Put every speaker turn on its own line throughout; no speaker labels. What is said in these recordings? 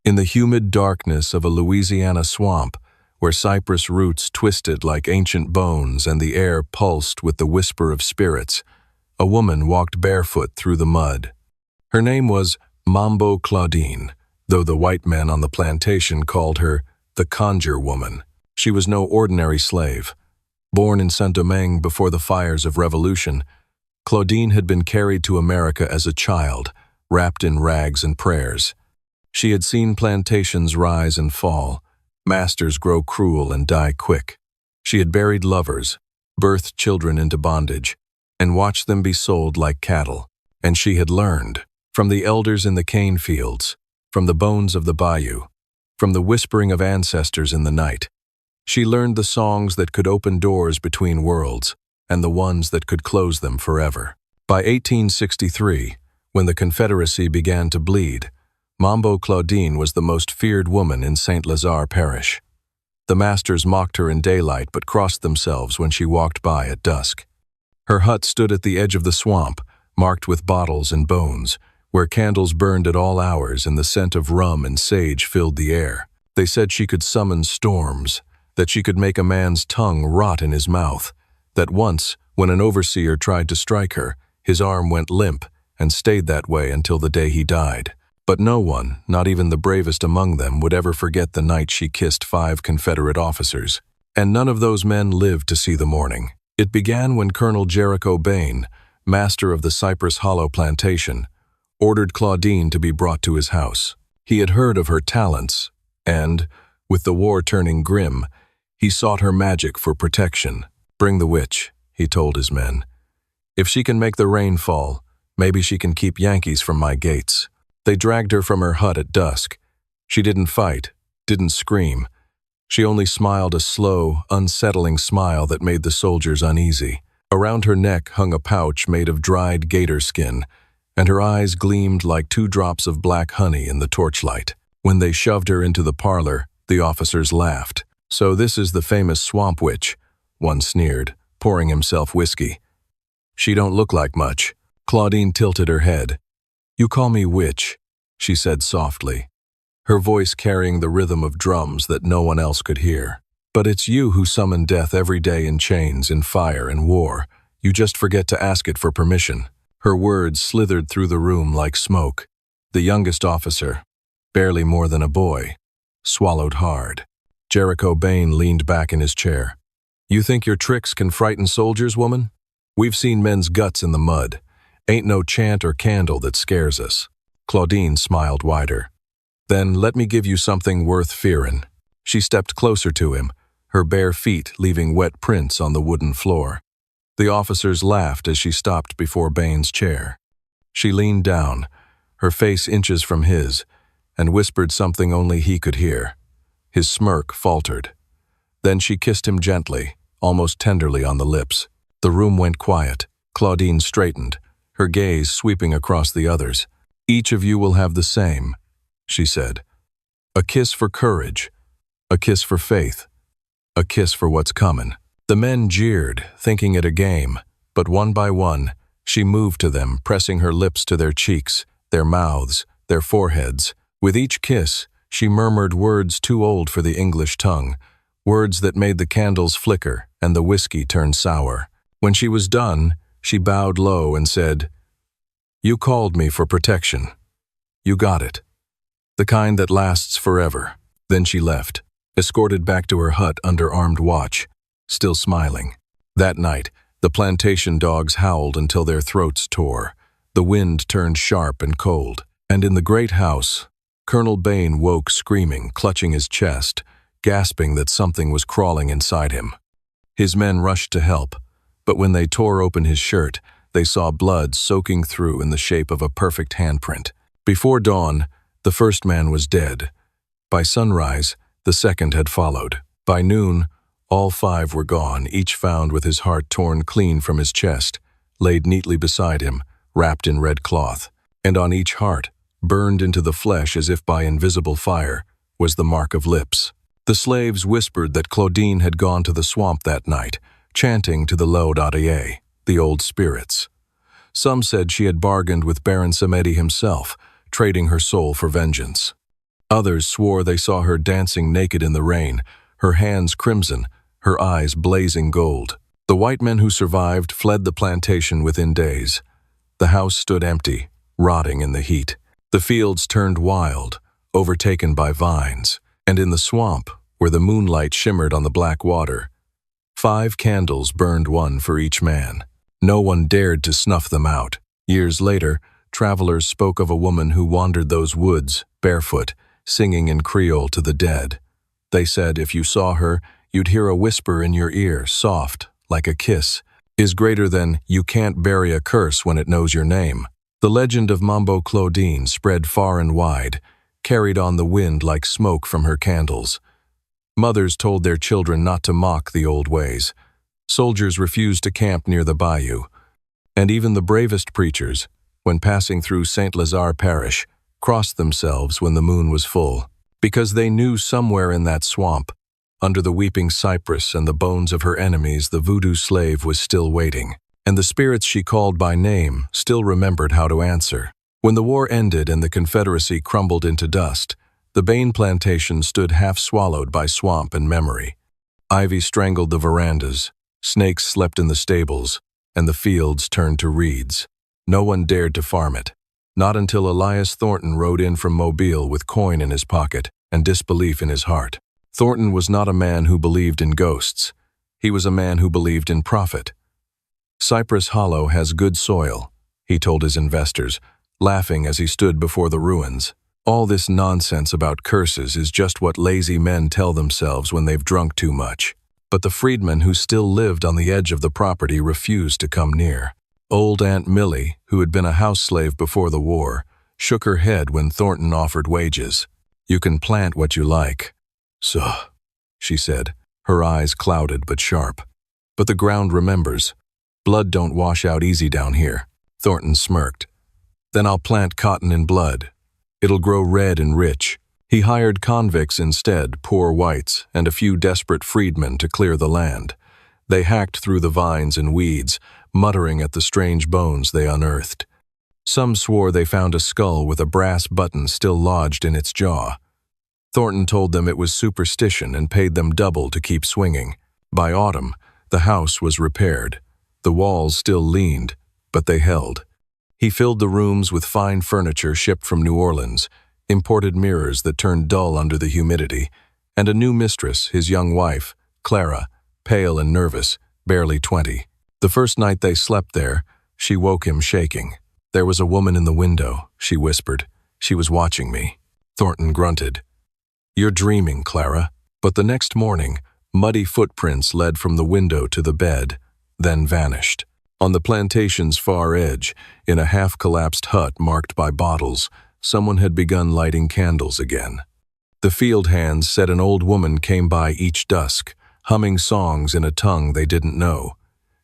In the humid darkness of a Louisiana swamp, where cypress roots twisted like ancient bones and the air pulsed with the whisper of spirits, a woman walked barefoot through the mud. Her name was Mambo Claudine, though the white men on the plantation called her the Conjure Woman. She was no ordinary slave. Born in Saint-Domingue before the fires of revolution, Claudine had been carried to America as a child, wrapped in rags and prayers. She had seen plantations rise and fall, masters grow cruel and die quick. She had buried lovers, birthed children into bondage, and watched them be sold like cattle. And she had learned, from the elders in the cane fields, from the bones of the bayou, from the whispering of ancestors in the night. She learned the songs that could open doors between worlds, and the ones that could close them forever. By 1863, when the Confederacy began to bleed, Mambo Claudine was the most feared woman in St. Lazare Parish. The masters mocked her in daylight but crossed themselves when she walked by at dusk. Her hut stood at the edge of the swamp, marked with bottles and bones, where candles burned at all hours and the scent of rum and sage filled the air. They said she could summon storms, that she could make a man's tongue rot in his mouth, that once, when an overseer tried to strike her, his arm went limp and stayed that way until the day he died. But no one, not even the bravest among them, would ever forget the night she kissed 5 Confederate officers. And none of those men lived to see the morning. It began when Colonel Jericho Bain, master of the Cypress Hollow plantation, ordered Claudine to be brought to his house. He had heard of her talents, and, with the war turning grim, he sought her magic for protection. "Bring the witch," he told his men. "If she can make the rain fall, maybe she can keep Yankees from my gates." They dragged her from her hut at dusk. She didn't fight, didn't scream. She only smiled a slow, unsettling smile that made the soldiers uneasy. Around her neck hung a pouch made of dried gator skin, and her eyes gleamed like 2 drops of black honey in the torchlight. When they shoved her into the parlor, the officers laughed. "So this is the famous swamp witch," one sneered, pouring himself whiskey. "She don't look like much." Claudine tilted her head. "You call me witch," she said softly, her voice carrying the rhythm of drums that no one else could hear. "But it's you who summon death every day in chains, in fire and war. You just forget to ask it for permission." Her words slithered through the room like smoke. The youngest officer, barely more than a boy, swallowed hard. Jericho Bain leaned back in his chair. "You think your tricks can frighten soldiers, woman? We've seen men's guts in the mud. Ain't no chant or candle that scares us." Claudine smiled wider. "Then let me give you something worth fearing." She stepped closer to him, her bare feet leaving wet prints on the wooden floor. The officers laughed as she stopped before Bain's chair. She leaned down, her face inches from his, and whispered something only he could hear. His smirk faltered. Then she kissed him gently, almost tenderly on the lips. The room went quiet. Claudine straightened, her gaze sweeping across the others. "Each of you will have the same," she said. "A kiss for courage, a kiss for faith, a kiss for what's comin'." The men jeered, thinking it a game, but one by one, she moved to them, pressing her lips to their cheeks, their mouths, their foreheads. With each kiss, she murmured words too old for the English tongue, words that made the candles flicker and the whiskey turn sour. When she was done, she bowed low and said, "You called me for protection. You got it. The kind that lasts forever." Then she left, escorted back to her hut under armed watch, still smiling. That night, the plantation dogs howled until their throats tore. The wind turned sharp and cold, and in the great house, Colonel Bain woke screaming, clutching his chest, gasping that something was crawling inside him. His men rushed to help, but when they tore open his shirt, they saw blood soaking through in the shape of a perfect handprint. Before dawn, the first man was dead. By sunrise, the second had followed. By noon, all 5 were gone, each found with his heart torn clean from his chest, laid neatly beside him, wrapped in red cloth. And on each heart, burned into the flesh as if by invisible fire, was the mark of lips. The slaves whispered that Claudine had gone to the swamp that night, chanting to the Laudadae, the old spirits. Some said she had bargained with Baron Samedi himself, trading her soul for vengeance. Others swore they saw her dancing naked in the rain, her hands crimson, her eyes blazing gold. The white men who survived fled the plantation within days. The house stood empty, rotting in the heat. The fields turned wild, overtaken by vines, and in the swamp, where the moonlight shimmered on the black water, 5 candles burned, one for each man. No one dared to snuff them out. Years later, travelers spoke of a woman who wandered those woods, barefoot, singing in Creole to the dead. They said if you saw her, you'd hear a whisper in your ear, soft, like a kiss, is greater than you can't bury a curse when it knows your name. The legend of Mambo Claudine spread far and wide, carried on the wind like smoke from her candles. Mothers told their children not to mock the old ways. Soldiers refused to camp near the bayou. And even the bravest preachers, when passing through St. Lazare Parish, crossed themselves when the moon was full, because they knew somewhere in that swamp, under the weeping cypress and the bones of her enemies, the voodoo slave was still waiting, and the spirits she called by name still remembered how to answer. When the war ended and the Confederacy crumbled into dust, the Bain plantation stood half swallowed by swamp and memory. Ivy strangled the verandas, snakes slept in the stables, and the fields turned to reeds. No one dared to farm it, not until Elias Thornton rode in from Mobile with coin in his pocket and disbelief in his heart. Thornton was not a man who believed in ghosts. He was a man who believed in profit. Cypress Hollow has good soil, he told his investors, laughing as he stood before the ruins. All this nonsense about curses is just what lazy men tell themselves when they've drunk too much. But the freedmen who still lived on the edge of the property refused to come near. Old Aunt Millie, who had been a house slave before the war, shook her head when Thornton offered wages. "You can plant what you like." "So," she said, her eyes clouded but sharp. "But the ground remembers. Blood don't wash out easy down here." Thornton smirked. "Then I'll plant cotton in blood. It'll grow red and rich." He hired convicts instead, poor whites, and a few desperate freedmen to clear the land. They hacked through the vines and weeds, muttering at the strange bones they unearthed. Some swore they found a skull with a brass button still lodged in its jaw. Thornton told them it was superstition and paid them double to keep swinging. By autumn, the house was repaired. The walls still leaned, but they held. He filled the rooms with fine furniture shipped from New Orleans, imported mirrors that turned dull under the humidity, and a new mistress, his young wife, Clara, pale and nervous, barely 20. The first night they slept there, she woke him shaking. "There was a woman in the window," she whispered. "She was watching me." Thornton grunted. "You're dreaming, Clara." But the next morning, muddy footprints led from the window to the bed, then vanished. On the plantation's far edge, in a half-collapsed hut marked by bottles, someone had begun lighting candles again. The field hands said an old woman came by each dusk, humming songs in a tongue they didn't know.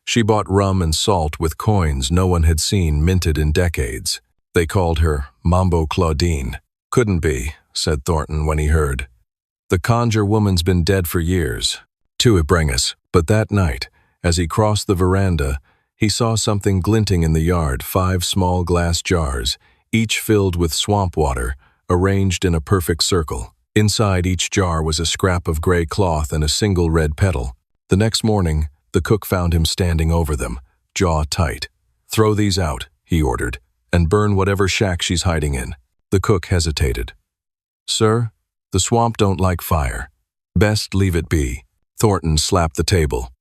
She bought rum and salt with coins no one had seen minted in decades. They called her Mambo Claudine. "Couldn't be," said Thornton when he heard. "The conjure woman's been dead for years." To bring us. But that night, as he crossed the veranda, he saw something glinting in the yard, 5 small glass jars, each filled with swamp water, arranged in a perfect circle. Inside each jar was a scrap of gray cloth and a single red petal. The next morning, the cook found him standing over them, jaw tight. "Throw these out," he ordered, "and burn whatever shack she's hiding in." The cook hesitated. "Sir, the swamp don't like fire. Best leave it be." Thornton slapped the table.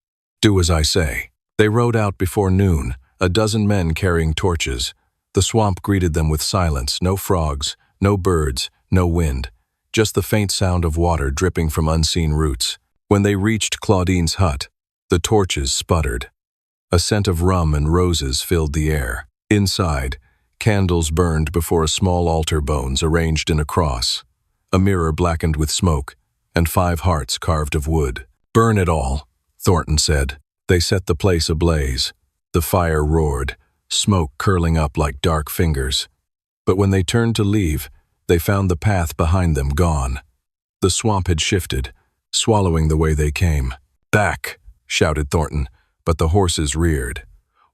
"Do as I say." They rode out before noon, a dozen men carrying torches. The swamp greeted them with silence, no frogs, no birds, no wind, just the faint sound of water dripping from unseen roots. When they reached Claudine's hut, the torches sputtered. A scent of rum and roses filled the air. Inside, candles burned before a small altar, bones arranged in a cross, a mirror blackened with smoke, and 5 hearts carved of wood. "Burn it all," Thornton said. They set the place ablaze. The fire roared, smoke curling up like dark fingers. But when they turned to leave, they found the path behind them gone. The swamp had shifted, swallowing the way they came. "Back!" shouted Thornton, but the horses reared.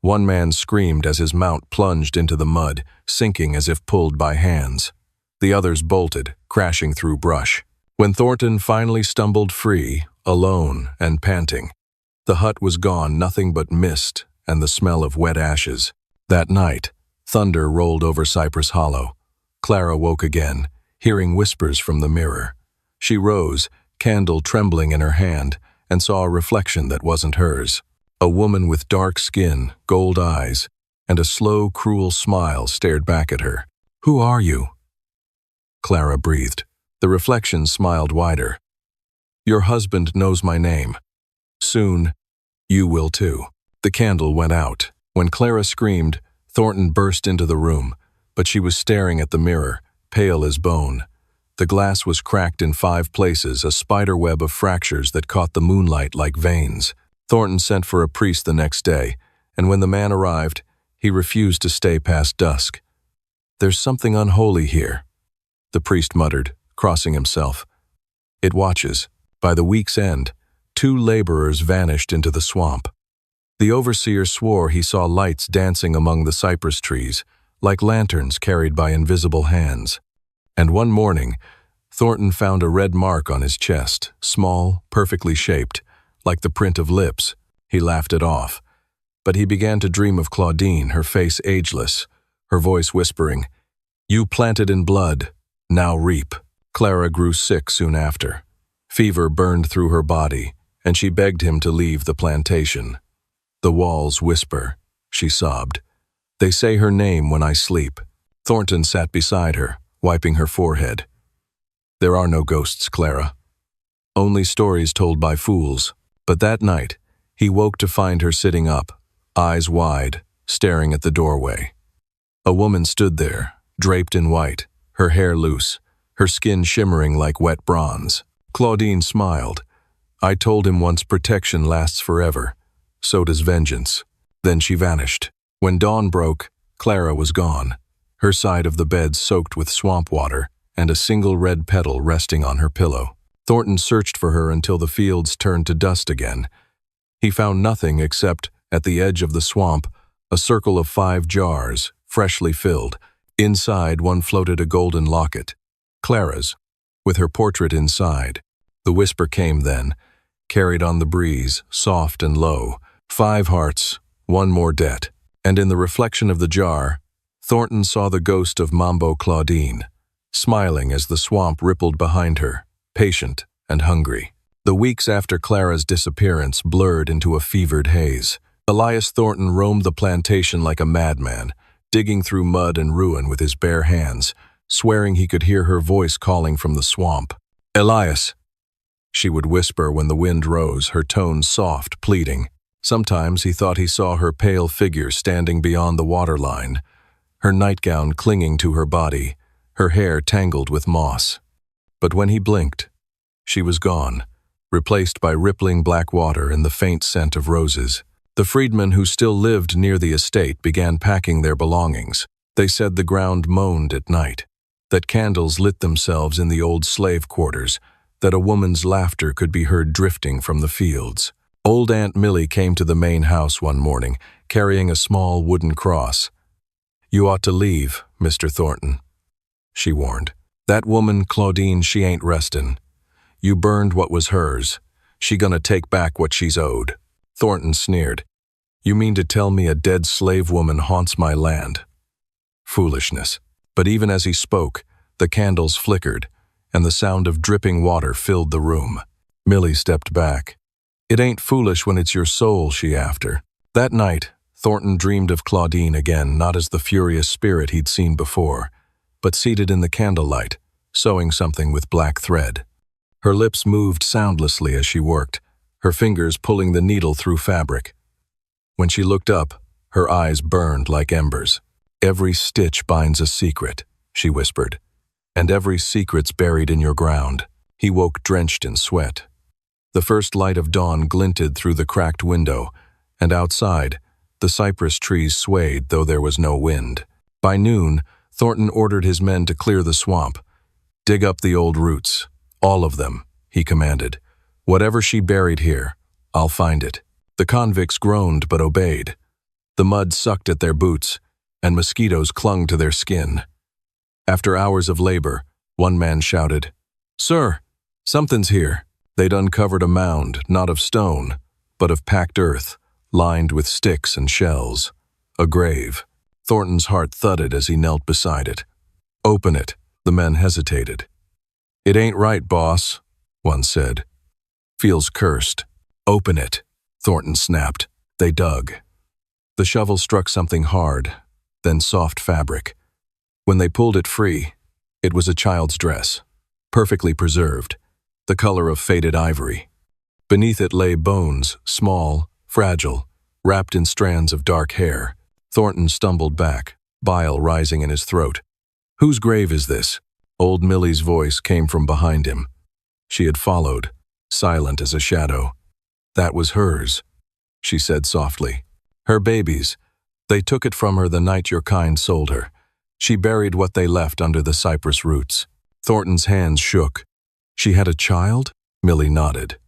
One man screamed as his mount plunged into the mud, sinking as if pulled by hands. The others bolted, crashing through brush. When Thornton finally stumbled free, alone and panting, the hut was gone, nothing but mist and the smell of wet ashes. That night, thunder rolled over Cypress Hollow. Clara woke again, hearing whispers from the mirror. She rose, candle trembling in her hand, and saw a reflection that wasn't hers. A woman with dark skin, gold eyes, and a slow, cruel smile stared back at her. "Who are you?" Clara breathed. The reflection smiled wider. "Your husband knows my name. Soon, you will too." The candle went out. When Clara screamed, Thornton burst into the room, but she was staring at the mirror, pale as bone. The glass was cracked in 5 places, a spider web of fractures that caught the moonlight like veins. Thornton sent for a priest the next day, and when the man arrived, he refused to stay past dusk. "There's something unholy here," the priest muttered, crossing himself. "It watches." By the week's end, 2 laborers vanished into the swamp. The overseer swore he saw lights dancing among the cypress trees, like lanterns carried by invisible hands. And one morning, Thornton found a red mark on his chest, small, perfectly shaped, like the print of lips. He laughed it off. But he began to dream of Claudine, her face ageless, her voice whispering, "You planted in blood, now reap." Clara grew sick soon after. Fever burned through her body, and she begged him to leave the plantation. "The walls whisper," she sobbed. "They say her name when I sleep." Thornton sat beside her, wiping her forehead. "There are no ghosts, Clara. Only stories told by fools." But that night, he woke to find her sitting up, eyes wide, staring at the doorway. A woman stood there, draped in white, her hair loose, her skin shimmering like wet bronze. Claudine smiled. "I told him once protection lasts forever. So does vengeance." Then she vanished. When dawn broke, Clara was gone, her side of the bed soaked with swamp water and a single red petal resting on her pillow. Thornton searched for her until the fields turned to dust again. He found nothing except, at the edge of the swamp, a circle of 5 jars, freshly filled. Inside, one floated a golden locket, Clara's, with her portrait inside. The whisper came then, carried on the breeze, soft and low. 5 hearts, 1 more debt. And in the reflection of the jar, Thornton saw the ghost of Mambo Claudine, smiling as the swamp rippled behind her, patient and hungry. The weeks after Clara's disappearance blurred into a fevered haze. Elias Thornton roamed the plantation like a madman, digging through mud and ruin with his bare hands, swearing he could hear her voice calling from the swamp. "Elias," she would whisper when the wind rose, her tone soft, pleading. Sometimes he thought he saw her pale figure standing beyond the waterline, her nightgown clinging to her body, her hair tangled with moss. But when he blinked, she was gone, replaced by rippling black water and the faint scent of roses. The freedmen who still lived near the estate began packing their belongings. They said the ground moaned at night, that candles lit themselves in the old slave quarters, that a woman's laughter could be heard drifting from the fields. Old Aunt Millie came to the main house one morning, carrying a small wooden cross. "You ought to leave, Mr. Thornton," she warned. "That woman, Claudine, she ain't restin'. You burned what was hers. She gonna take back what she's owed." Thornton sneered. "You mean to tell me a dead slave woman haunts my land?" Foolishness. But even as he spoke, the candles flickered, and the sound of dripping water filled the room. Millie stepped back. "It ain't foolish when it's your soul she after." That night, Thornton dreamed of Claudine again, not as the furious spirit he'd seen before, but seated in the candlelight, sewing something with black thread. Her lips moved soundlessly as she worked, her fingers pulling the needle through fabric. When she looked up, her eyes burned like embers. "Every stitch binds a secret," she whispered, "and every secret's buried in your ground." He woke drenched in sweat. The first light of dawn glinted through the cracked window, and outside, the cypress trees swayed though there was no wind. By noon, Thornton ordered his men to clear the swamp. "Dig up the old roots, all of them," he commanded. "Whatever she buried here, I'll find it." The convicts groaned but obeyed. The mud sucked at their boots, and mosquitoes clung to their skin. After hours of labor, one man shouted, "Sir, something's here." They'd uncovered a mound, not of stone, but of packed earth, lined with sticks and shells. A grave. Thornton's heart thudded as he knelt beside it. "Open it." The men hesitated. "It ain't right, boss," one said. "Feels cursed." "Open it," Thornton snapped. They dug. The shovel struck something hard, then soft fabric. When they pulled it free, it was a child's dress, perfectly preserved, the color of faded ivory. Beneath it lay bones, small, fragile, wrapped in strands of dark hair. Thornton stumbled back, bile rising in his throat. "Whose grave is this?" Old Millie's voice came from behind him. She had followed, silent as a shadow. "That was hers," she said softly. "Her baby's. They took it from her the night your kind sold her. She buried what they left under the cypress roots." Thornton's hands shook. "She had a child?" Millie nodded.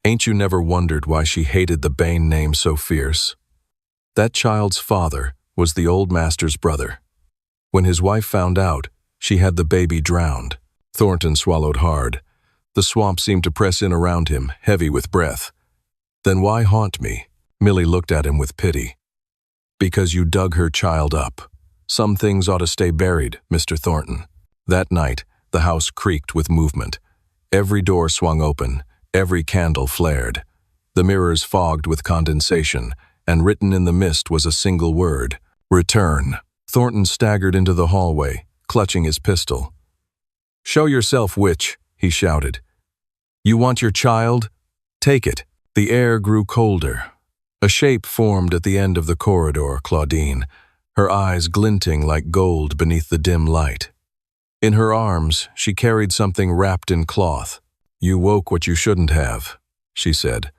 "Ain't you never wondered why she hated the Bain name so fierce? That child's father was the old master's brother. When his wife found out, she had the baby drowned." Thornton swallowed hard. The swamp seemed to press in around him, heavy with breath. "Then why haunt me?" Millie looked at him with pity. "Because you dug her child up. Some things ought to stay buried, Mr. Thornton." That night, the house creaked with movement. Every door swung open, every candle flared. The mirrors fogged with condensation, and written in the mist was a single word: return. Thornton staggered into the hallway, clutching his pistol. "Show yourself, witch," he shouted. "You want your child? Take it." The air grew colder. A shape formed at the end of the corridor, Claudine, her eyes glinting like gold beneath the dim light. In her arms, she carried something wrapped in cloth. "You woke what you shouldn't have," she said.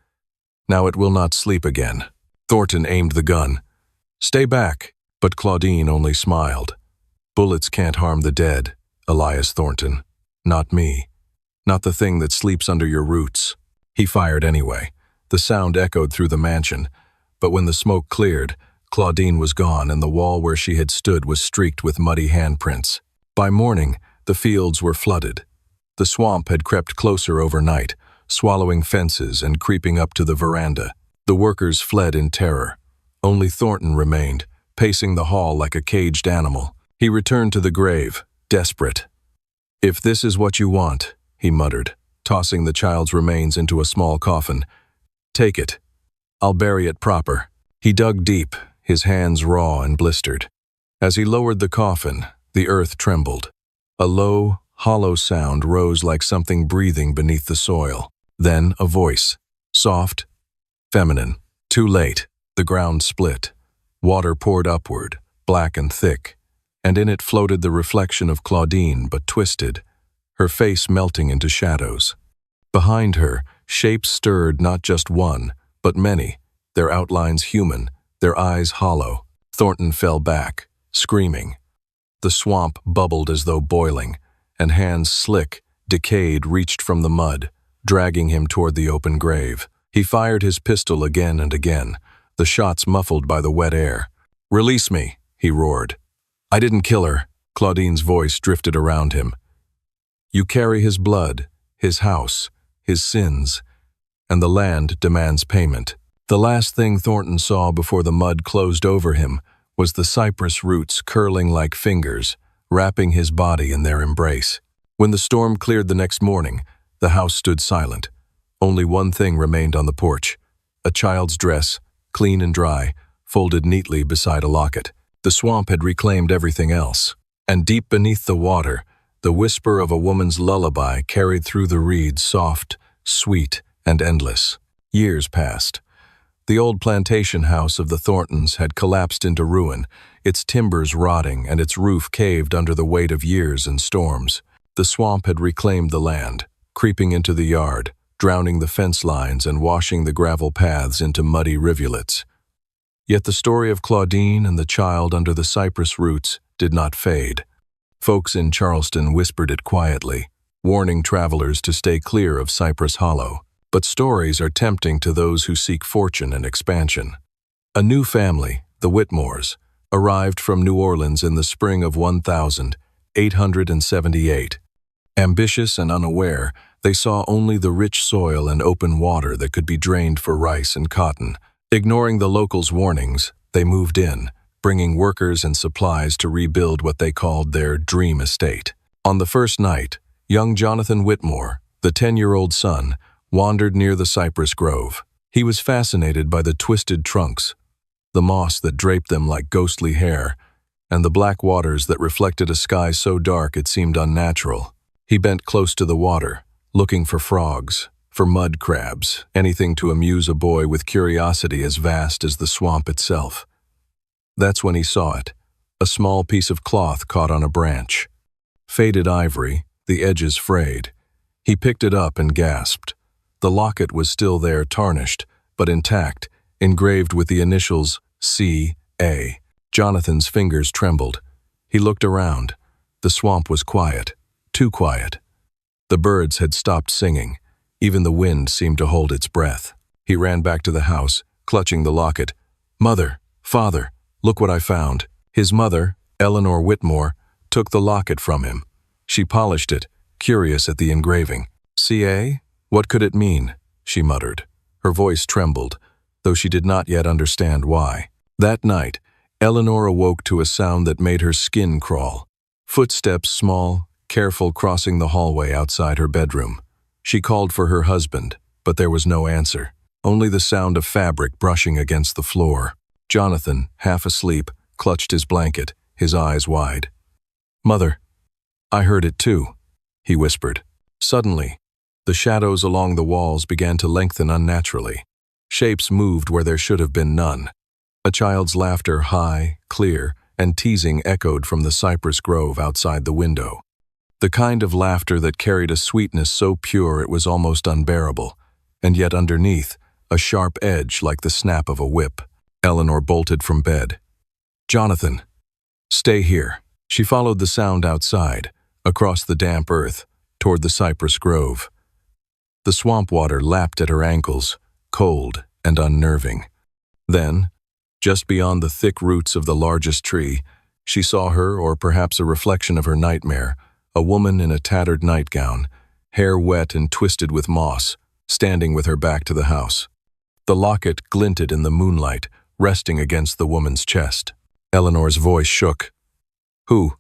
"Now it will not sleep again." Thornton aimed the gun. "Stay back." But Claudine only smiled. "Bullets can't harm the dead, Elias Thornton. Not me. Not the thing that sleeps under your roots." He fired anyway. The sound echoed through the mansion, but when the smoke cleared, Claudine was gone and the wall where she had stood was streaked with muddy handprints. By morning, the fields were flooded. The swamp had crept closer overnight, swallowing fences and creeping up to the veranda. The workers fled in terror. Only Thornton remained, pacing the hall like a caged animal. He returned to the grave, desperate. "If this is what you want," he muttered, tossing the child's remains into a small coffin, "take it. I'll bury it proper." He dug deep, his hands raw and blistered. As he lowered the coffin, the earth trembled. A low, hollow sound rose like something breathing beneath the soil. Then a voice, soft, feminine. Too late. The ground split. Water poured upward, black and thick, and in it floated the reflection of Claudine, but twisted, her face melting into shadows. Behind her, shapes stirred not just one, but many, their outlines human, their eyes hollow. Thornton fell back, screaming. The swamp bubbled as though boiling, and hands slick, decayed, reached from the mud, dragging him toward the open grave. He fired his pistol again and again, the shots muffled by the wet air. "Release me," he roared. "I didn't kill her." Claudine's voice drifted around him. "You carry his blood, his house, his sins, and the land demands payment." The last thing Thornton saw before the mud closed over him was the cypress roots curling like fingers, wrapping his body in their embrace. When the storm cleared the next morning, the house stood silent. Only one thing remained on the porch: a child's dress, clean and dry, folded neatly beside a locket. The swamp had reclaimed everything else. And deep beneath the water, the whisper of a woman's lullaby carried through the reeds, soft, sweet, and endless. Years passed. The old plantation house of the Thorntons had collapsed into ruin, its timbers rotting and its roof caved under the weight of years and storms. The swamp had reclaimed the land, creeping into the yard, drowning the fence lines and washing the gravel paths into muddy rivulets. Yet the story of Claudine and the child under the cypress roots did not fade. Folks in Charleston whispered it quietly, warning travelers to stay clear of Cypress Hollow. But stories are tempting to those who seek fortune and expansion. A new family, the Whitmores, arrived from New Orleans in the spring of 1000, 878. Ambitious and unaware, they saw only the rich soil and open water that could be drained for rice and cotton. Ignoring the locals' warnings, they moved in, bringing workers and supplies to rebuild what they called their dream estate. On the first night, young Jonathan Whitmore, the 10-year-old son, wandered near the cypress grove. He was fascinated by the twisted trunks, the moss that draped them like ghostly hair, and the black waters that reflected a sky so dark it seemed unnatural. He bent close to the water, looking for frogs, for mud crabs, anything to amuse a boy with curiosity as vast as the swamp itself. That's when he saw it, a small piece of cloth caught on a branch. Faded ivory, the edges frayed. He picked it up and gasped. The locket was still there, tarnished, but intact, engraved with the initials C.A. Jonathan's fingers trembled. He looked around. The swamp was quiet, too quiet. The birds had stopped singing. Even the wind seemed to hold its breath. He ran back to the house, clutching the locket. "Mother, Father, look what I found." His mother, Eleanor Whitmore, took the locket from him. She polished it, curious at the engraving. "C.A.? What could it mean?" she muttered. Her voice trembled, though she did not yet understand why. That night, Eleanor awoke to a sound that made her skin crawl. Footsteps, small, careful, crossing the hallway outside her bedroom. She called for her husband, but there was no answer, only the sound of fabric brushing against the floor. Jonathan, half asleep, clutched his blanket, his eyes wide. "Mother, I heard it too," he whispered. Suddenly, the shadows along the walls began to lengthen unnaturally. Shapes moved where there should have been none. A child's laughter, high, clear, and teasing, echoed from the cypress grove outside the window. The kind of laughter that carried a sweetness so pure it was almost unbearable, and yet underneath, a sharp edge like the snap of a whip. Eleanor bolted from bed. "Jonathan, stay here." She followed the sound outside, across the damp earth, toward the cypress grove. The swamp water lapped at her ankles, cold and unnerving. Then, just beyond the thick roots of the largest tree, she saw her, or perhaps a reflection of her nightmare, a woman in a tattered nightgown, hair wet and twisted with moss, standing with her back to the house. The locket glinted in the moonlight, resting against the woman's chest. Eleanor's voice shook. Who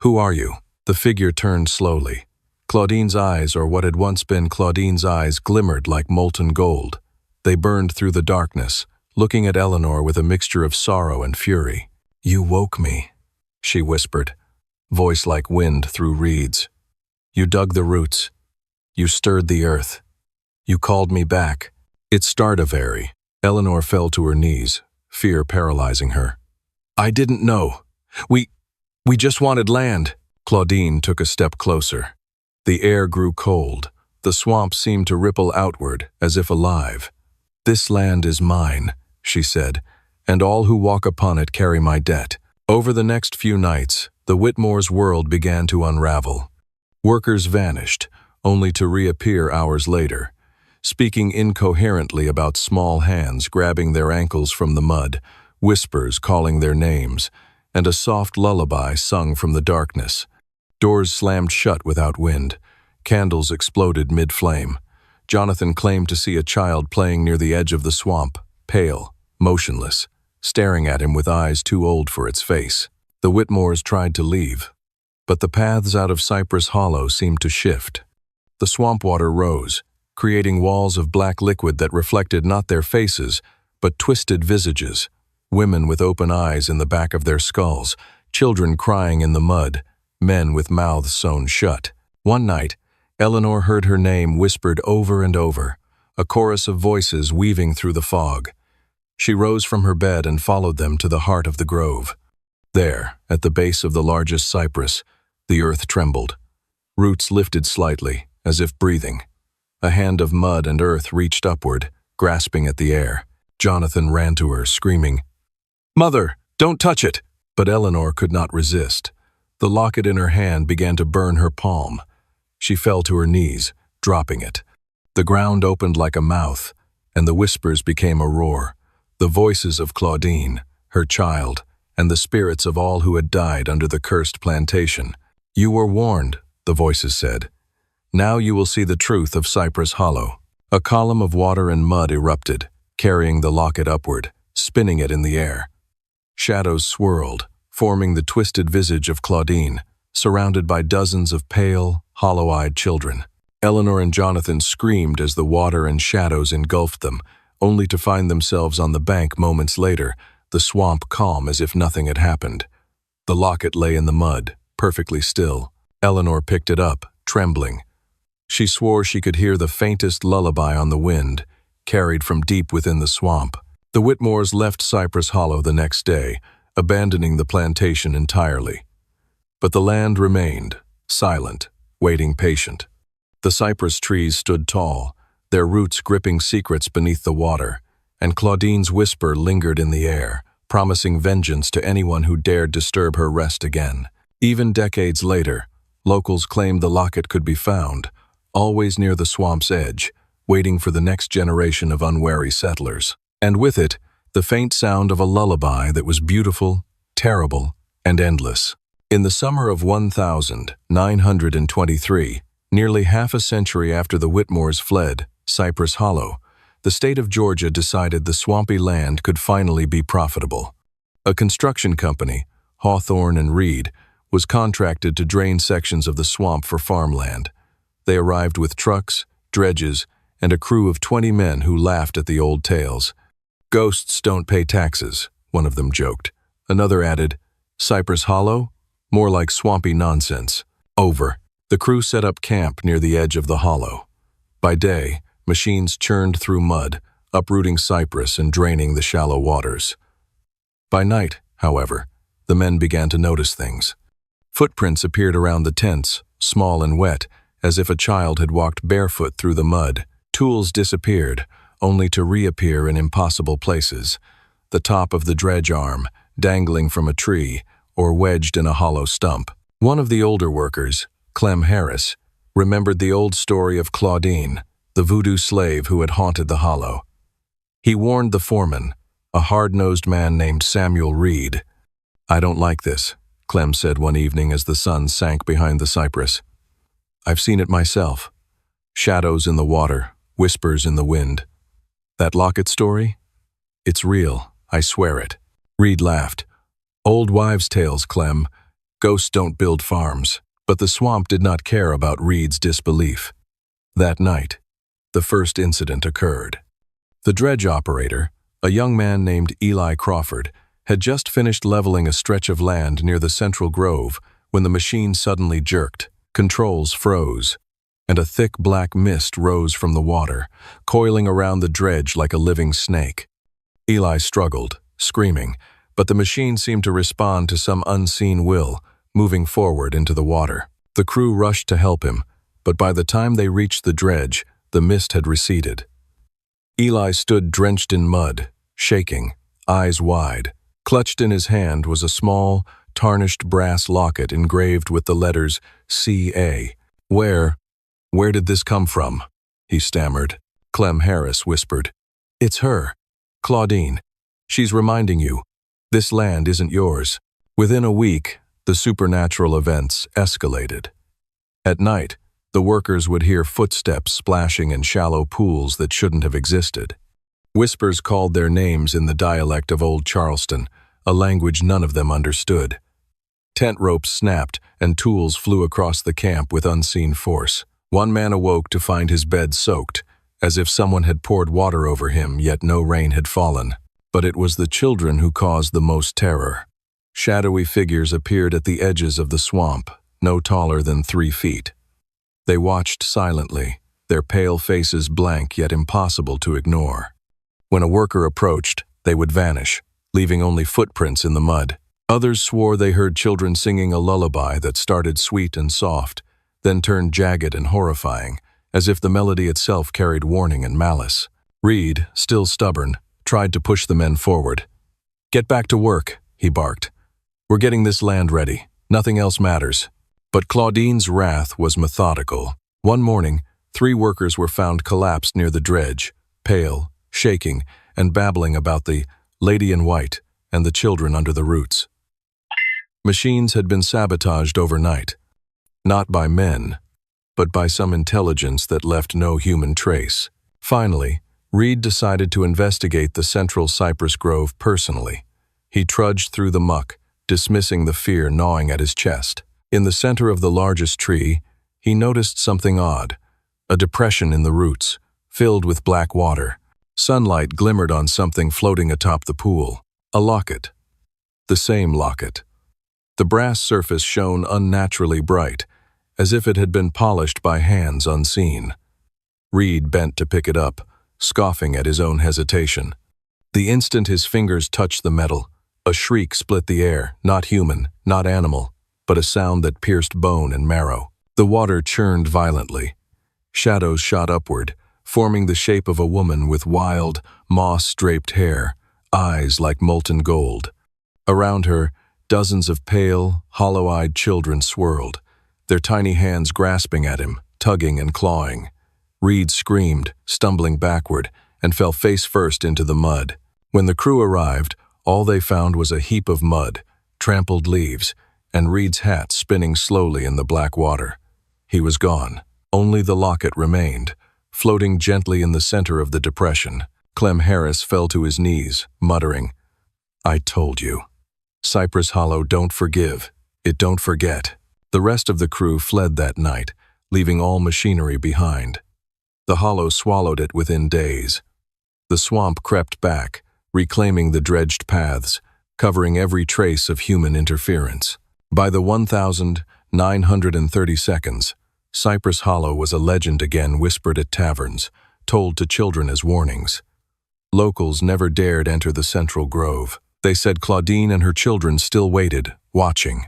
are you?" The figure turned slowly. Claudine's eyes, or what had once been Claudine's eyes, glimmered like molten gold. They burned through the darkness, looking at Eleanor with a mixture of sorrow and fury. "You woke me," she whispered, voice like wind through reeds. "You dug the roots. You stirred the earth. You called me back." It Stardavari. Eleanor fell to her knees, fear paralyzing her. "I didn't know. We just wanted land." Claudine took a step closer. The air grew cold. The swamp seemed to ripple outward, as if alive. "This land is mine," she said, "and all who walk upon it carry my debt." Over the next few nights, the Whitmore's world began to unravel. Workers vanished, only to reappear hours later, speaking incoherently about small hands grabbing their ankles from the mud, whispers calling their names, and a soft lullaby sung from the darkness. Doors slammed shut without wind. Candles exploded mid-flame. Jonathan claimed to see a child playing near the edge of the swamp, pale, motionless, staring at him with eyes too old for its face. The Whitmores tried to leave, but the paths out of Cypress Hollow seemed to shift. The swamp water rose, creating walls of black liquid that reflected not their faces, but twisted visages, women with open eyes in the back of their skulls, children crying in the mud, men with mouths sewn shut. One night, Eleanor heard her name whispered over and over, a chorus of voices weaving through the fog. She rose from her bed and followed them to the heart of the grove. There, at the base of the largest cypress, the earth trembled. Roots lifted slightly, as if breathing. A hand of mud and earth reached upward, grasping at the air. Jonathan ran to her, screaming, "Mother, don't touch it!" But Eleanor could not resist. The locket in her hand began to burn her palm. She fell to her knees, dropping it. The ground opened like a mouth, and the whispers became a roar. The voices of Claudine, her child, and the spirits of all who had died under the cursed plantation. "You were warned," the voices said. "Now you will see the truth of Cypress Hollow." A column of water and mud erupted, carrying the locket upward, spinning it in the air. Shadows swirled, forming the twisted visage of Claudine, surrounded by dozens of pale, hollow-eyed children. Eleanor and Jonathan screamed as the water and shadows engulfed them, only to find themselves on the bank moments later, the swamp calm as if nothing had happened. The locket lay in the mud, perfectly still. Eleanor picked it up, trembling. She swore she could hear the faintest lullaby on the wind, carried from deep within the swamp. The Whitmores left Cypress Hollow the next day, abandoning the plantation entirely. But the land remained, silent, waiting patient. The cypress trees stood tall, their roots gripping secrets beneath the water, and Claudine's whisper lingered in the air, promising vengeance to anyone who dared disturb her rest again. Even decades later, locals claimed the locket could be found, always near the swamp's edge, waiting for the next generation of unwary settlers. And with it, the faint sound of a lullaby that was beautiful, terrible, and endless. In the summer of 1923, nearly half a century after the Whitmores fled Cypress Hollow, the state of Georgia decided the swampy land could finally be profitable. A construction company, Hawthorne and Reed, was contracted to drain sections of the swamp for farmland. They arrived with trucks, dredges, and a crew of 20 men who laughed at the old tales. "Ghosts don't pay taxes," one of them joked. Another added, "Cypress Hollow? More like swampy nonsense." Over. The crew set up camp near the edge of the hollow. By day, machines churned through mud, uprooting cypress and draining the shallow waters. By night, however, the men began to notice things. Footprints appeared around the tents, small and wet, as if a child had walked barefoot through the mud. Tools disappeared, only to reappear in impossible places. The top of the dredge arm, dangling from a tree, or wedged in a hollow stump. One of the older workers, Clem Harris, remembered the old story of Claudine, the voodoo slave who had haunted the hollow. He warned the foreman, a hard-nosed man named Samuel Reed. "I don't like this," Clem said one evening as the sun sank behind the cypress. "I've seen it myself. Shadows in the water, whispers in the wind. That locket story? It's real, I swear it." Reed laughed. "Old wives' tales, Clem. Ghosts don't build farms." But the swamp did not care about Reed's disbelief. That night, the first incident occurred. The dredge operator, a young man named Eli Crawford, had just finished leveling a stretch of land near the central grove when the machine suddenly jerked, controls froze, and a thick black mist rose from the water, coiling around the dredge like a living snake. Eli struggled, screaming, but the machine seemed to respond to some unseen will, moving forward into the water. The crew rushed to help him, but by the time they reached the dredge, the mist had receded. Eli stood drenched in mud, shaking, eyes wide. Clutched in his hand was a small, tarnished brass locket engraved with the letters C.A. Where did this come from?" he stammered. Clem Harris whispered, "It's her, Claudine. She's reminding you, this land isn't yours." Within a week, the supernatural events escalated. At night, the workers would hear footsteps splashing in shallow pools that shouldn't have existed. Whispers called their names in the dialect of Old Charleston, a language none of them understood. Tent ropes snapped and tools flew across the camp with unseen force. One man awoke to find his bed soaked, as if someone had poured water over him, yet no rain had fallen. But it was the children who caused the most terror. Shadowy figures appeared at the edges of the swamp, no taller than 3 feet. They watched silently, their pale faces blank yet impossible to ignore. When a worker approached, they would vanish, leaving only footprints in the mud. Others swore they heard children singing a lullaby that started sweet and soft, then turned jagged and horrifying, as if the melody itself carried warning and malice. Reed, still stubborn, tried to push the men forward. "Get back to work," he barked. "We're getting this land ready. Nothing else matters." But Claudine's wrath was methodical. One morning, 3 workers were found collapsed near the dredge, pale, shaking, and babbling about the lady in white and the children under the roots. Machines had been sabotaged overnight. not by men, but by some intelligence that left no human trace. Finally, Reed decided to investigate the central cypress grove personally. He trudged through the muck, dismissing the fear gnawing at his chest. In the center of the largest tree, he noticed something odd, a depression in the roots, filled with black water. Sunlight glimmered on something floating atop the pool, a locket. The same locket. The brass surface shone unnaturally bright, as if it had been polished by hands unseen. Reed bent to pick it up, scoffing at his own hesitation. The instant his fingers touched the metal, a shriek split the air, not human, not animal, but a sound that pierced bone and marrow. The water churned violently. Shadows shot upward, forming the shape of a woman with wild, moss-draped hair, eyes like molten gold. Around her, dozens of pale, hollow-eyed children swirled, their tiny hands grasping at him, tugging and clawing. Reed screamed, stumbling backward, and fell face first into the mud. When the crew arrived, all they found was a heap of mud, trampled leaves, and Reed's hat spinning slowly in the black water. He was gone. Only the locket remained, floating gently in the center of the depression. Clem Harris fell to his knees, muttering, "I told you. Cypress Hollow don't forgive. It don't forget." The rest of the crew fled that night, leaving all machinery behind. The hollow swallowed it within days. The swamp crept back, reclaiming the dredged paths, covering every trace of human interference. By the 1932, Cypress Hollow was a legend again, whispered at taverns, told to children as warnings. Locals never dared enter the central grove. They said Claudine and her children still waited, watching.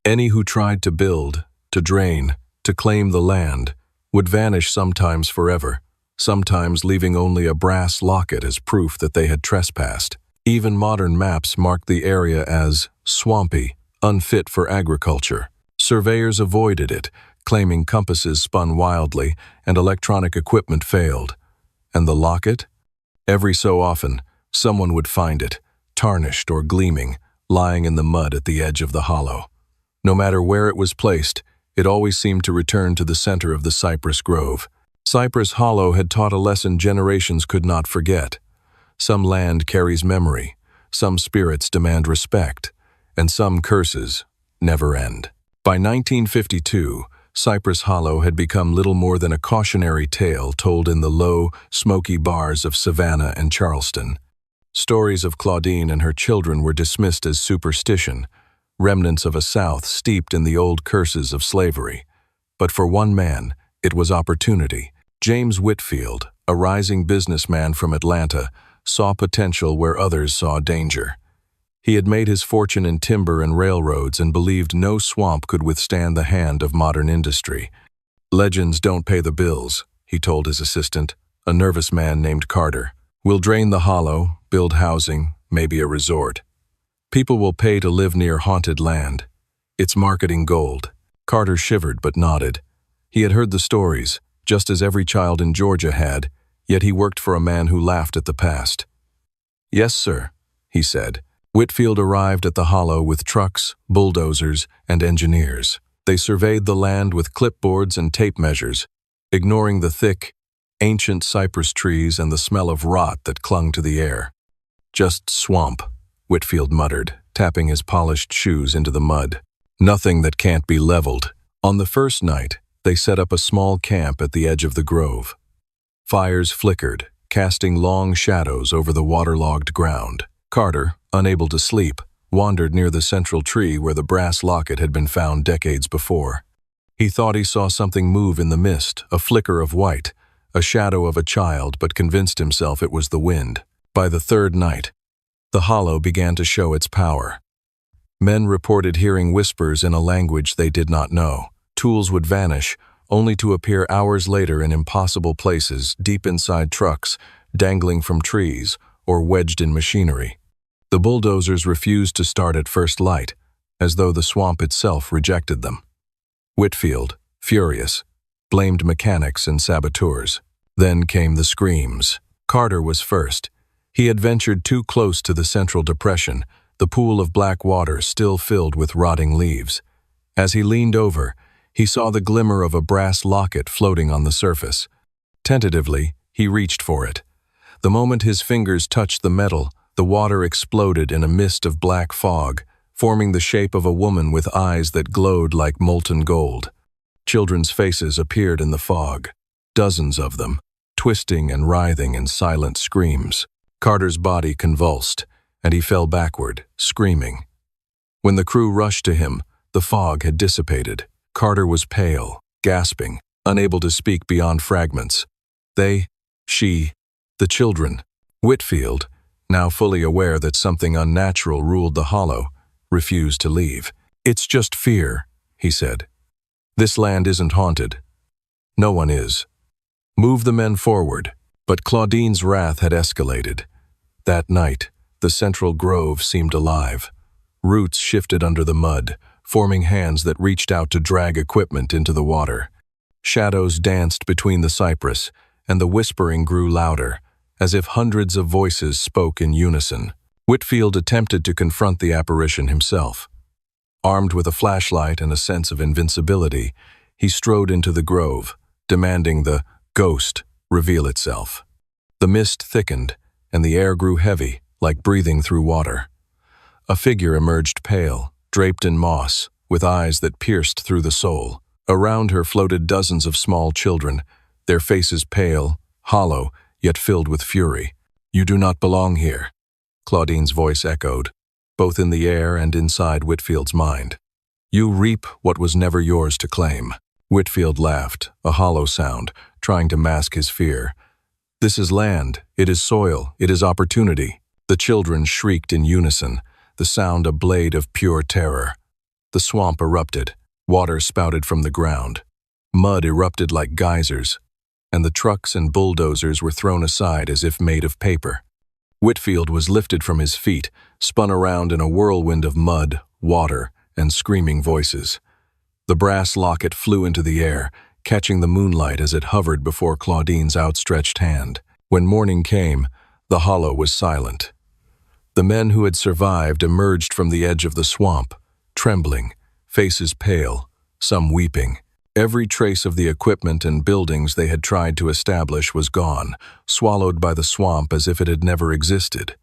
Any who tried to build, to drain, to claim the land, would vanish, sometimes forever, sometimes leaving only a brass locket as proof that they had trespassed. Even modern maps marked the area as swampy, unfit for agriculture. Surveyors avoided it, claiming compasses spun wildly and electronic equipment failed. And the locket? Every so often, someone would find it, tarnished or gleaming, lying in the mud at the edge of the hollow. No matter where it was placed, it always seemed to return to the center of the cypress grove. Cypress Hollow had taught a lesson generations could not forget. Some land carries memory, some spirits demand respect, and some curses never end. By 1952, Cypress Hollow had become little more than a cautionary tale told in the low, smoky bars of Savannah and Charleston. Stories of Claudine and her children were dismissed as superstition, remnants of a South steeped in the old curses of slavery. But for one man, it was opportunity. James Whitfield, a rising businessman from Atlanta, saw potential where others saw danger. He had made his fortune in timber and railroads and believed no swamp could withstand the hand of modern industry. "Legends don't pay the bills," he told his assistant, a nervous man named Carter. "We'll drain the hollow, build housing, maybe a resort. People will pay to live near haunted land. It's marketing gold." Carter shivered but nodded. He had heard the stories, just as every child in Georgia had, yet he worked for a man who laughed at the past. "Yes, sir," he said. Whitfield arrived at the hollow with trucks, bulldozers, and engineers. They surveyed the land with clipboards and tape measures, ignoring the thick, ancient cypress trees and the smell of rot that clung to the air. "Just swamp," Whitfield muttered, tapping his polished shoes into the mud. "Nothing that can't be leveled." On the first night, they set up a small camp at the edge of the grove. Fires flickered, casting long shadows over the waterlogged ground. Carter, unable to sleep, wandered near the central tree where the brass locket had been found decades before. He thought he saw something move in the mist, a flicker of white, a shadow of a child, but convinced himself it was the wind. By the third night, the hollow began to show its power. Men reported hearing whispers in a language they did not know. Tools would vanish, only to appear hours later in impossible places, deep inside trucks, dangling from trees, or wedged in machinery. The bulldozers refused to start at first light, as though the swamp itself rejected them. Whitfield, furious, blamed mechanics and saboteurs. Then came the screams. Carter was first. He had ventured too close to the central depression, the pool of black water still filled with rotting leaves. As he leaned over, He saw the glimmer of a brass locket floating on the surface. Tentatively, he reached for it. The moment his fingers touched the metal, the water exploded in a mist of black fog, forming the shape of a woman with eyes that glowed like molten gold. Children's faces appeared in the fog, dozens of them, twisting and writhing in silent screams. Carter's body convulsed, and he fell backward, screaming. When the crew rushed to him, the fog had dissipated. Carter was pale, gasping, unable to speak beyond fragments. The children. Whitfield, now fully aware that something unnatural ruled the hollow, refused to leave. "It's just fear," he said. "This land isn't haunted. No one is. Move the men forward." But Claudine's wrath had escalated. That night, the central grove seemed alive. Roots shifted under the mud, forming hands that reached out to drag equipment into the water. Shadows danced between the cypress, and the whispering grew louder, as if hundreds of voices spoke in unison. Whitfield attempted to confront the apparition himself. Armed with a flashlight and a sense of invincibility, he strode into the grove, demanding the ghost reveal itself. The mist thickened, and the air grew heavy, like breathing through water. A figure emerged pale, draped in moss, with eyes that pierced through the soul. Around her floated dozens of small children, their faces pale, hollow, yet filled with fury. "You do not belong here," Claudine's voice echoed, both in the air and inside Whitfield's mind. "You reap what was never yours to claim." Whitfield laughed, a hollow sound, trying to mask his fear. "This is land, it is soil, it is opportunity." The children shrieked in unison, the sound a blade of pure terror. The swamp erupted, water spouted from the ground. Mud erupted like geysers, and the trucks and bulldozers were thrown aside as if made of paper. Whitfield was lifted from his feet, spun around in a whirlwind of mud, water, and screaming voices. The brass locket flew into the air, catching the moonlight as it hovered before Claudine's outstretched hand. When morning came, the hollow was silent. The men who had survived emerged from the edge of the swamp, trembling, faces pale, some weeping. Every trace of the equipment and buildings they had tried to establish was gone, swallowed by the swamp as if it had never existed.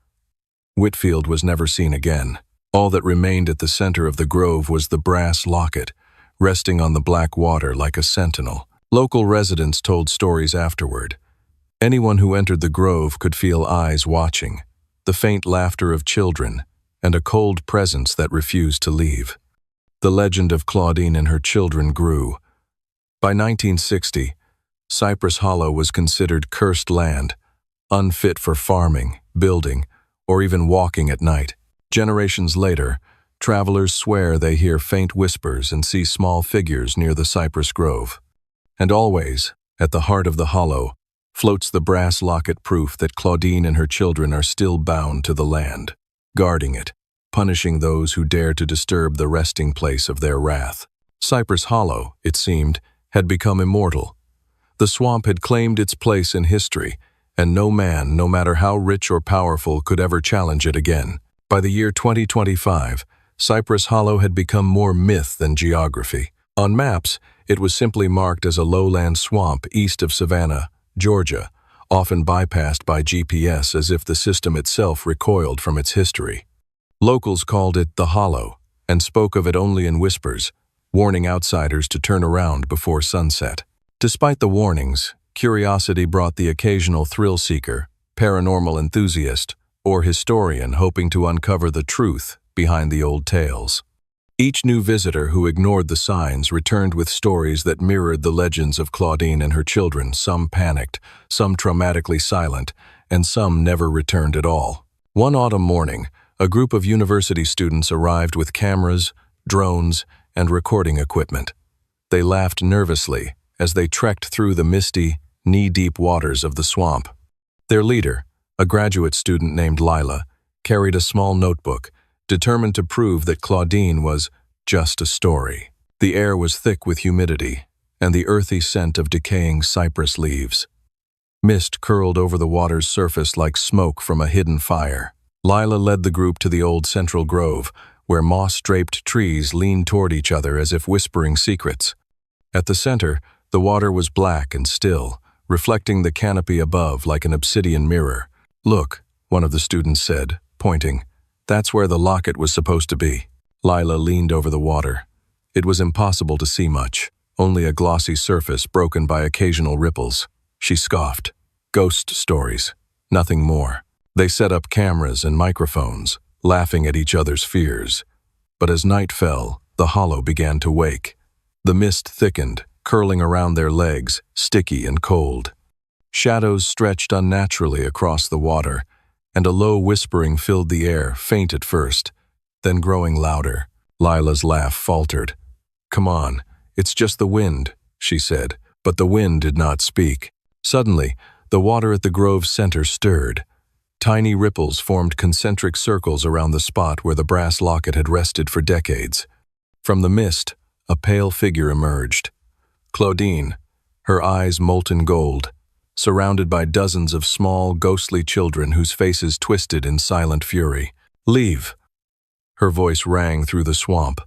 Whitfield was never seen again. All that remained at the center of the grove was the brass locket, resting on the black water like a sentinel. Local residents told stories afterward. Anyone who entered the grove could feel eyes watching, the faint laughter of children, and a cold presence that refused to leave. The legend of Claudine and her children grew. By 1960, Cypress Hollow was considered cursed land, unfit for farming, building, or even walking at night. Generations later, travelers swear they hear faint whispers and see small figures near the cypress grove. And always, at the heart of the hollow, floats the brass locket proof that Claudine and her children are still bound to the land, guarding it, punishing those who dare to disturb the resting place of their wrath. Cypress Hollow, it seemed, had become immortal. The swamp had claimed its place in history, and no man, no matter how rich or powerful, could ever challenge it again. By the year 2025, Cypress Hollow had become more myth than geography. On maps, it was simply marked as a lowland swamp east of Savannah, Georgia, often bypassed by GPS as if the system itself recoiled from its history. Locals called it the Hollow, and spoke of it only in whispers, warning outsiders to turn around before sunset. Despite the warnings, curiosity brought the occasional thrill-seeker, paranormal enthusiast, or historian hoping to uncover the truth behind the old tales. Each new visitor who ignored the signs returned with stories that mirrored the legends of Claudine and her children, some panicked, some traumatically silent, and some never returned at all. One autumn morning, a group of university students arrived with cameras, drones, and recording equipment. They laughed nervously as they trekked through the misty, knee-deep waters of the swamp. Their leader, a graduate student named Lila, carried a small notebook, determined to prove that Claudine was just a story. The air was thick with humidity and the earthy scent of decaying cypress leaves. Mist curled over the water's surface like smoke from a hidden fire. Lila led the group to the old central grove, where moss-draped trees leaned toward each other as if whispering secrets. At the center, the water was black and still, reflecting the canopy above like an obsidian mirror. "Look," one of the students said, pointing. "That's where the locket was supposed to be." Lila leaned over the water. It was impossible to see much, only a glossy surface broken by occasional ripples. She scoffed. Ghost stories. Nothing more. They set up cameras and microphones, laughing at each other's fears. But as night fell, the hollow began to wake. The mist thickened, curling around their legs, sticky and cold. Shadows stretched unnaturally across the water, and a low whispering filled the air, faint at first, then growing louder. Lila's laugh faltered. "Come on, it's just the wind," she said, but the wind did not speak. Suddenly, the water at the grove's center stirred. Tiny ripples formed concentric circles around the spot where the brass locket had rested for decades. From the mist, a pale figure emerged. Claudine, her eyes molten gold, surrounded by dozens of small, ghostly children whose faces twisted in silent fury. "Leave!" Her voice rang through the swamp,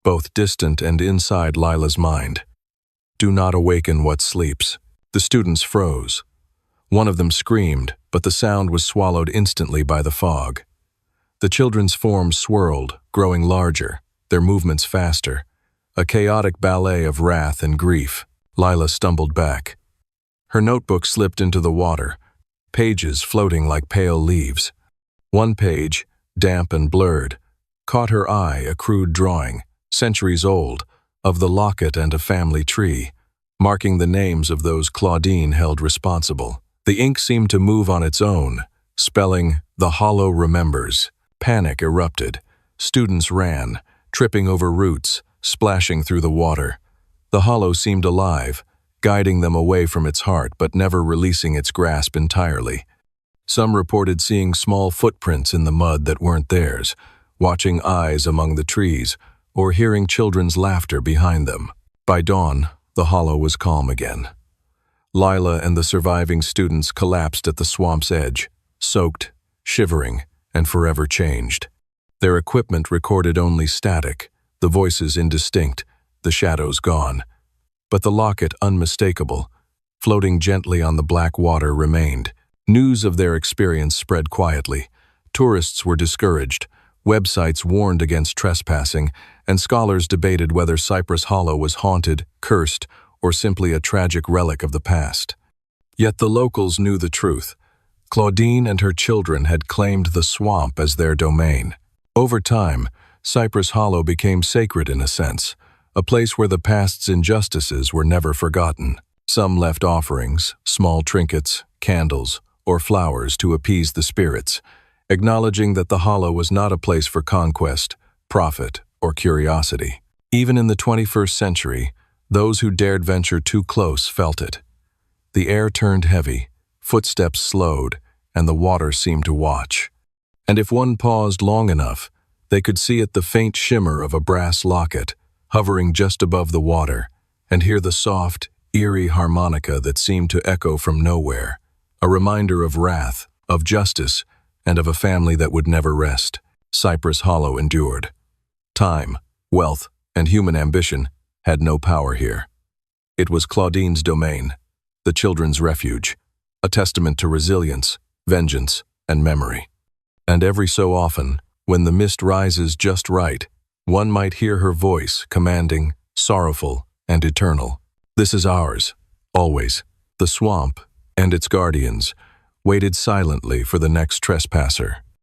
both distant and inside Lila's mind. "Do not awaken what sleeps." The students froze. One of them screamed, but the sound was swallowed instantly by the fog. The children's forms swirled, growing larger, their movements faster. A chaotic ballet of wrath and grief. Lila stumbled back. Her notebook slipped into the water, pages floating like pale leaves. One page, damp and blurred, caught her eye, a crude drawing, centuries old, of the locket and a family tree, marking the names of those Claudine held responsible. The ink seemed to move on its own, spelling, "The Hollow remembers." Panic erupted. Students ran, tripping over roots, splashing through the water. The hollow seemed alive, guiding them away from its heart but never releasing its grasp entirely. Some reported seeing small footprints in the mud that weren't theirs, watching eyes among the trees, or hearing children's laughter behind them. By dawn, the hollow was calm again. Lila and the surviving students collapsed at the swamp's edge, soaked, shivering, and forever changed. Their equipment recorded only static, the voices indistinct, the shadows gone. But the locket unmistakable, floating gently on the black water, remained. News of their experience spread quietly. Tourists were discouraged, websites warned against trespassing, and scholars debated whether Cypress Hollow was haunted, cursed, or simply a tragic relic of the past. Yet the locals knew the truth. Claudine and her children had claimed the swamp as their domain. Over time, Cypress Hollow became sacred in a sense, a place where the past's injustices were never forgotten. Some left offerings, small trinkets, candles, or flowers to appease the spirits, acknowledging that the hollow was not a place for conquest, profit, or curiosity. Even in the 21st century, those who dared venture too close felt it. The air turned heavy, footsteps slowed, and the water seemed to watch. And if one paused long enough, they could see the faint shimmer of a brass locket, hovering just above the water, and hear the soft, eerie harmonica that seemed to echo from nowhere, a reminder of wrath, of justice, and of a family that would never rest. Cypress Hollow endured. Time, wealth, and human ambition had no power here. It was Claudine's domain, the children's refuge, a testament to resilience, vengeance, and memory. And every so often, when the mist rises just right, one might hear her voice, commanding, sorrowful, and eternal. "This is ours, always." The swamp and its guardians waited silently for the next trespasser.